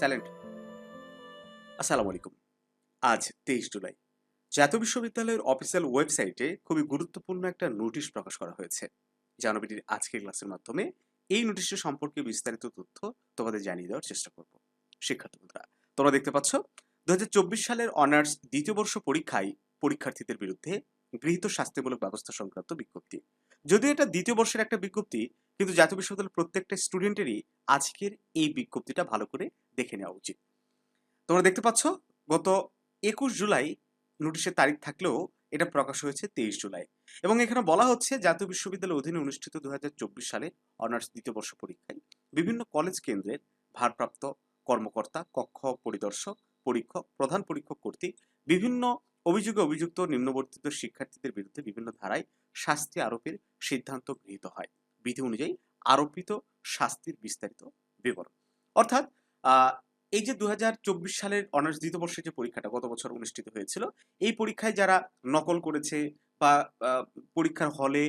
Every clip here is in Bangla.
চ্যালেঞ্জ। আসসালামু আলাইকুম। আজ 23 জুলাই। জাতীয় বিশ্ববিদ্যালয়ের অফিসিয়াল ওয়েবসাইটে খুবই গুরুত্বপূর্ণ একটা নোটিশ প্রকাশ করা হয়েছে। জানাবিটির আজকের ক্লাসের মাধ্যমে এই নোটিশটি সম্পর্কে বিস্তারিত তথ্য তোমাদের জানিয়ে দেওয়ার চেষ্টা করব। শিক্ষার্থী বন্ধুরা, তোমরা দেখতে পাচ্ছ 2024 সালের অনার্স দ্বিতীয় বর্ষ পরীক্ষায় পরীক্ষার্থীদের বিরুদ্ধে গৃহীত শাস্তিমূলক ব্যবস্থা সংক্রান্ত বিজ্ঞপ্তি। যদিও এটা দ্বিতীয় বর্ষের একটা বিজ্ঞপ্তি, কিন্তু জাতীয় বিশ্ববিদ্যালয়ের প্রত্যেকটা স্টুডেন্টেরই আজকের এই বিজ্ঞপ্তিটা ভালো করে দেখে নেওয়া উচিত। তোমরা দেখতে পাচ্ছ গত 21 জুলাই নোটিশের তারিখ থাকলেও এটা প্রকাশ হয়েছে 23 জুলাই, এবং এখানে বলা হচ্ছে জাতীয় বিশ্ববিদ্যালয়ের অধীনে অনুষ্ঠিত 2024 সালে অনার্স দ্বিতীয় বর্ষ পরীক্ষায় বিভিন্ন কলেজ কেন্দ্রের ভারপ্রাপ্ত কর্মকর্তা, কক্ষ পরিদর্শক, পরীক্ষক, প্রধান পরীক্ষক কর্তৃক বিভিন্ন অভিযোগে অভিযুক্ত নিম্নবর্তিত শিক্ষার্থীদের বিরুদ্ধে বিভিন্ন ধারায় শাস্তি আরোপের সিদ্ধান্ত গৃহীত হয়। বিধি অনুযায়ী আরোপিত শাস্তির বিস্তারিত বিবরণ। অর্থাৎ এই যে 2024 সালের অনার্স দ্বিতীয় বর্ষের যে পরীক্ষাটা গত বছর অনুষ্ঠিত হয়েছিল, এই পরীক্ষায় যারা নকল করেছে বা পরীক্ষার হলে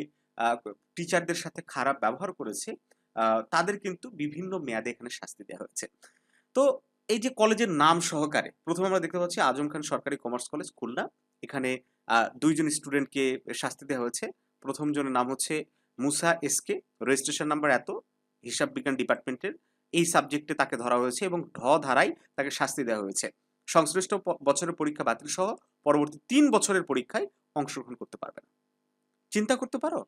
টিচারদের সাথে খারাপ ব্যবহার করেছে, তাদের কিন্তু বিভিন্ন মেয়াদে এখানে শাস্তি দেওয়া হয়েছে। তো এই যে কলেজের নাম সহকারে প্রথমে আমরা দেখতে পাচ্ছি আজম খান সরকারি কমার্স কলেজ খুলনা। এখানে 2 জন স্টুডেন্টকে শাস্তি দেওয়া হয়েছে। প্রথম জনের নাম হচ্ছে মুসা এসকে, রেজিস্ট্রেশন নাম্বার এত, হিসাব বিজ্ঞান ডিপার্টমেন্টের এই সাবজেক্টে তাকে ধরা হয়েছে এবং ধারায় তাকে শাস্তি দেওয়া হয়েছে। সংশ্লিষ্ট বছরের পরীক্ষা বাতিল সহ পরবর্তী 3 বছরের পরীক্ষায় অংশগ্রহণ করতে পারবে না। চিন্তা করতে পারো,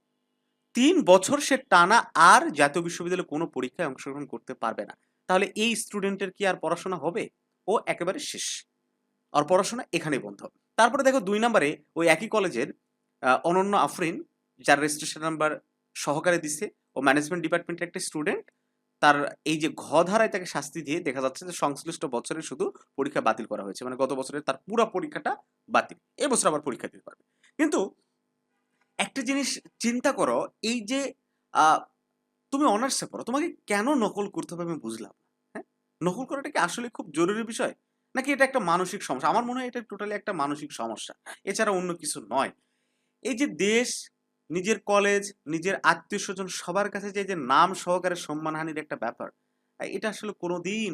3 বছর সে টানা আর জাতীয় বিশ্ববিদ্যালয়ে কোনো পরীক্ষায় অংশগ্রহণ করতে পারবে না। তাহলে এই স্টুডেন্টের কি আর পড়াশোনা হবে? ও একেবারে শেষ। আর পড়াশোনা এখানেই বন্ধ। তারপরে দেখো 2 নম্বরে ওই একই কলেজের অনন্য আফরিন, যার রেজিস্ট্রেশন নাম্বার সহকারে দিছে, ও ম্যানেজমেন্ট ডিপার্টমেন্টের একটা স্টুডেন্ট। তার এই যে ধারায় তাকে শাস্তি দিয়ে দেখা যাচ্ছে যে সংশ্লিষ্ট বছরে শুধু পরীক্ষা বাতিল করা হয়েছে, মানে গত বছরের তার পুরো পরীক্ষাটা বাতিল, এবছর আবার পরীক্ষা দিতে পারবে। কিন্তু একটা জিনিস চিন্তা করো, এই যে তুমি অনার্সে পড়ো, তোমাকে কেন নকল করতে হবে আমি বুঝলাম না। হ্যাঁ, নকল করাটা কি আসলে খুব জরুরি বিষয়, নাকি এটা একটা মানসিক সমস্যা? আমার মনে হয় এটা টোটালি একটা মানসিক সমস্যা, এছাড়া অন্য কিছু নয়। এই যে দেশ, নিজের কলেজ, নিজের আত্মীয় স্বজন সবার কাছে যে যে নাম সহকারে সম্মানহানির একটা ব্যাপার, এটা আসলে কোনোদিন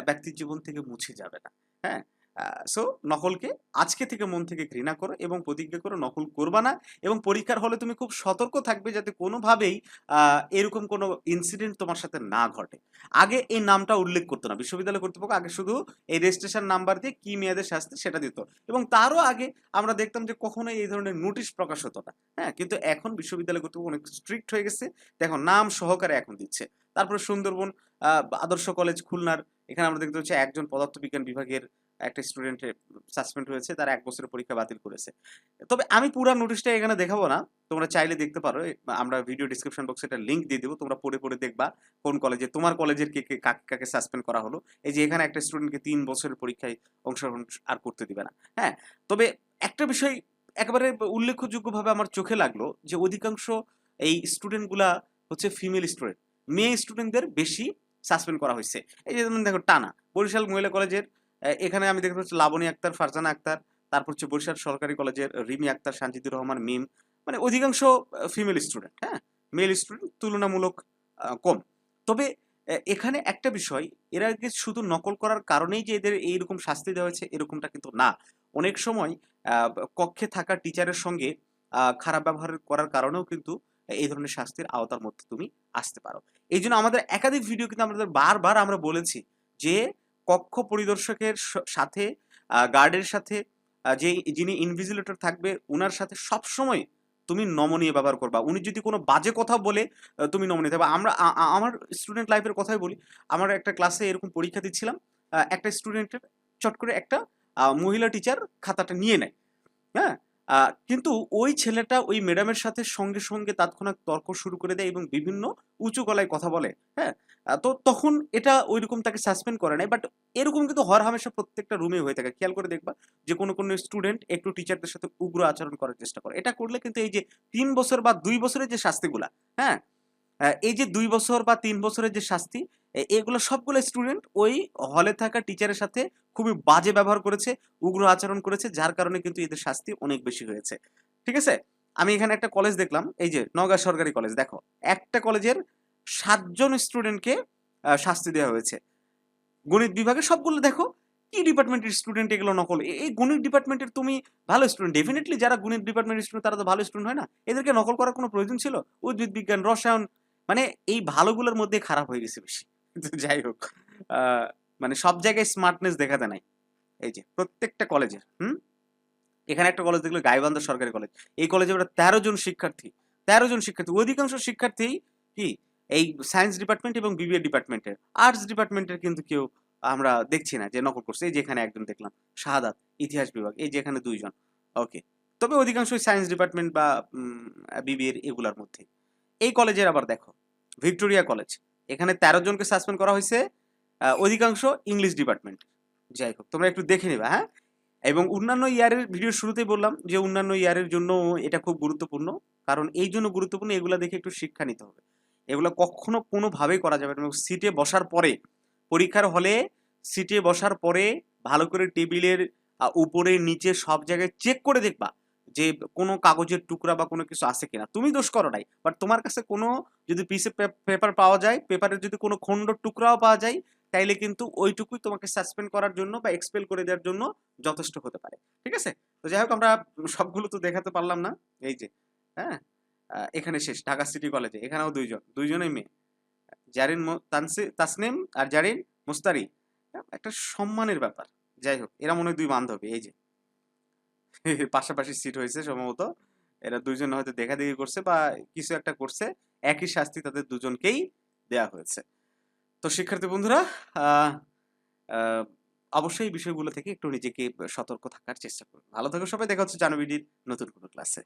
ব্যক্তির জীবন থেকে মুছে যাবে না। হ্যাঁ, সো নকলকে আজকে থেকে মন থেকে ঘৃণা করো এবং প্রতিজ্ঞা করো নকল করবা না, এবং পরীক্ষার হলে তুমি খুব সতর্ক থাকবে যাতে কোনোভাবেই এরকম কোনো ইনসিডেন্ট তোমার সাথে না ঘটে। আগে এই নামটা উল্লেখ করতো না বিশ্ববিদ্যালয় কর্তৃপক্ষ, আগে শুধু এই রেজিস্ট্রেশন নাম্বার দিয়ে কি মেয়াদের শাস্তি সেটা দিত, এবং তারও আগে আমরা দেখতাম যে কখনোই এই ধরনের নোটিশ প্রকাশ হতো না। হ্যাঁ, কিন্তু এখন বিশ্ববিদ্যালয় কর্তৃপক্ষ অনেক স্ট্রিক্ট হয়ে গেছে, দেখো নাম সহকারে এখন দিচ্ছে। তারপরে সুন্দরবন আদর্শ কলেজ খুলনার, এখানে আমরা দেখতে পাচ্ছি একজন পদার্থবিজ্ঞান বিভাগের একটা স্টুডেন্টের সাসপেন্ড হয়েছে, তার 1 বছরের পরীক্ষা বাতিল করেছে। তবে আমি পুরো নোটিশটা এখানে দেখাবো না, তোমরা চাইলে দেখতে পারো, আমরা ভিডিও ডিসক্রিপশন বক্সে একটা লিংক দিয়ে দেবো, তোমরা পড়ে পড়ে দেখবা কোন কলেজে তোমার কলেজের কে কে কাকে সাসপেন্ড করা হলো। এই যে এখানে একটা স্টুডেন্টকে 3 বছরের পরীক্ষায় অংশগ্রহণ আর করতে দিবে না। হ্যাঁ, তবে একটা বিষয় একেবারে উল্লেখযোগ্যভাবে আমার চোখে লাগলো যে অধিকাংশ এই স্টুডেন্টগুলা হচ্ছে ফিমেল স্টুডেন্ট, মেয়ে স্টুডেন্টদের বেশি সাসপেন্ড করা হয়েছে। এই যে যেমন দেখো টানা বরিশাল মহিলা কলেজের, এখানে আমি দেখতে পাচ্ছি লাবণী আক্তার, ফারজানা আক্তার, তারপর হচ্ছে বরিশাল সরকারি কলেজের রিমি আক্তার, সানজিদুর রহমান মিম, মানে অধিকাংশ ফিমেল স্টুডেন্ট। হ্যাঁ, মেল স্টুডেন্ট তুলনামূলক কম। তবে এখানে একটা বিষয়, এরা যে শুধু নকল করার কারণেই যে এদের এইরকম শাস্তি দেওয়া হয়েছে এরকমটা কিন্তু না। অনেক সময় কক্ষে থাকা টিচারের সঙ্গে খারাপ ব্যবহার করার কারণেও কিন্তু এই ধরনের শাস্তির আওতার মধ্যে তুমি আসতে পারো। এই জন্য আমাদের একাধিক ভিডিও কিন্তু আমাদের বারবার আমরা বলেছি যে কক্ষ পরিদর্শকের সাথে গার্ডের সাথে যিনি ইনভিজিলেটর থাকবে উনার সাথে সবসময় তুমি নমনীয় ব্যবহার করবা। উনি যদি কোনো বাজে কথা বলে তুমি নমনীয় থাকবা। আমরা আমার স্টুডেন্ট লাইফের কথাই বলি। আমার একটা ক্লাসে এরকম পরীক্ষা দিচ্ছিলাম, একটা স্টুডেন্টের চট করে একটা মহিলা টিচার খাতাটা নিয়ে নেয়। হ্যাঁ, কিন্তু ওই ছেলেটা ওই ম্যাডামের সাথে সঙ্গে সঙ্গে তাৎক্ষণিক তর্ক শুরু করে দেয় এবং বিভিন্ন উঁচু গলায় কথা বলে। হ্যাঁ, তো তখন এটা ওইরকম তাকে সাসপেন্ড করে নাই, বাট এরকম কিন্তু হরহামেশা প্রত্যেকটা রুমে হয়ে থাকে। খেয়াল করে দেখবা যে কোনো কোনো স্টুডেন্ট একটু টিচারদের সাথে উগ্র আচরণ করার চেষ্টা করে। এটা করলে কিন্তু এই যে 3 বছর বা 2 বছরের যে শাস্তিগুলা, হ্যাঁ, এই যে 2 বছর বা 3 বছরের যে শাস্তি, এগুলো সবগুলো স্টুডেন্ট ওই হলে থাকা টিচারের সাথে খুবই বাজে ব্যবহার করেছে, উগ্র আচরণ করেছে, যার কারণে কিন্তু এদের শাস্তি অনেক বেশি হয়েছে। ঠিক আছে? আমি এখানে একটা কলেজ দেখলাম, এই যে নওগাঁ সরকারি কলেজ, দেখো একটা কলেজের 7 জন স্টুডেন্টকে শাস্তি দেওয়া হয়েছে। গণিত বিভাগে সবগুলো দেখো কি ডিপার্টমেন্টের স্টুডেন্ট এগুলো নকল। এই গণিত ডিপার্টমেন্টের তুমি ভালো স্টুডেন্ট, ডেফিনেটলি যারা গণিত ডিপার্টমেন্টের স্টুডেন্ট তারা তো ভালো স্টুডেন্ট হয় না? এদেরকে নকল করার কোনো প্রয়োজন ছিল? উদ্ভিদ বিজ্ঞান, রসায়ন, মানে এই ভালোগুলোর মধ্যে খারাপ হয়ে গেছে বেশি। তো যাই হোক, মানে সব জায়গায় স্মার্টনেস দেখাতে নাই। এই যে প্রত্যেকটা কলেজের এখানে একটা কলেজ দেখলো গাইবান্ধা সরকারি কলেজ। এই কলেজে ওরা 13 জন শিক্ষার্থী, 13 জন শিক্ষার্থী, অধিকাংশ শিক্ষার্থী কি এই সায়েন্স ডিপার্টমেন্ট এবং বিবিএ ডিপার্টমেন্টের। আর্টস ডিপার্টমেন্টের কিন্তু কেউ আমরা দেখছি না যে নকল করছে। এই যে এখানে একজন দেখলাম শাহাদাত, ইতিহাস বিভাগ, এই যে এখানে 2 জন। ওকে, তবে অধিকাংশই সায়েন্স ডিপার্টমেন্ট বা বিবিএর এগুলার মধ্যে। এই কলেজের আবার দেখো ভিক্টোরিয়া কলেজ, এখানে 13 জনকে সাসপেন্ড করা হয়েছে, অধিকাংশ ইংলিশ ডিপার্টমেন্ট। যাই হোক, তোমরা একটু দেখে নিবা, হ্যাঁ। এবং অন্যান্য ইয়ারের ভিডিও শুরুতেই বললাম যে অন্যান্য ইয়ারের জন্য এটা খুব গুরুত্বপূর্ণ। কারণ এই জন্য গুরুত্বপূর্ণ, এগুলা দেখে একটু শিক্ষা নিতে হবে। এগুলো কখনো কোনোভাবেই করা যাবে না। এবং সিটে বসার পরে, পরীক্ষার হলে সিটে বসার পরে ভালো করে টেবিলের উপরে নিচে সব জায়গায় চেক করে দেখবা যে কোনো কাগজের টুকরা বা কোনো কিছু আছে কিনা। তুমি দোষ করো নাই, বাট তোমার কাছে কোনো যদি পিসে পেপার পাওয়া যায়, পেপারের যদি কোনো খণ্ড টুকরাও পাওয়া যায়, তাইলে কিন্তু ওইটুকুই তোমাকে সাসপেন্ড করার জন্য বা এক্সপেল করে দেওয়ার জন্য যথেষ্ট হতে পারে। ঠিক আছে? তো যাই হোক, আমরা সবগুলো তো দেখাতে পারলাম না। এই যে, হ্যাঁ, এখানে শেষ ঢাকা সিটি কলেজে, এখানেও 2 জন, 2 জনই মেয়ে, জারিন তাসনিম আর জারিন মুস্তারি। একটা সম্মানের ব্যাপার। যাই হোক, এরা মনে হয় 2 বান্ধবী। এই যে পাশাপাশি সিট হয়েছে সম্ভবত। এরা 2 জন হয়তো দেখাদেখি করছে বা কিছু একটা করছে। একই শাস্তি তাদের দুজনকেই দেয়া হয়েছে। তো শিক্ষার্থী বন্ধুরা, আহ আহ অবশ্যই এই বিষয়গুলো থেকে একটু নিজেকে সতর্ক থাকার চেষ্টা করুন। ভালো থাকো সবাই, দেখা হচ্ছে জানুবিডির নতুন কোনো ক্লাসে।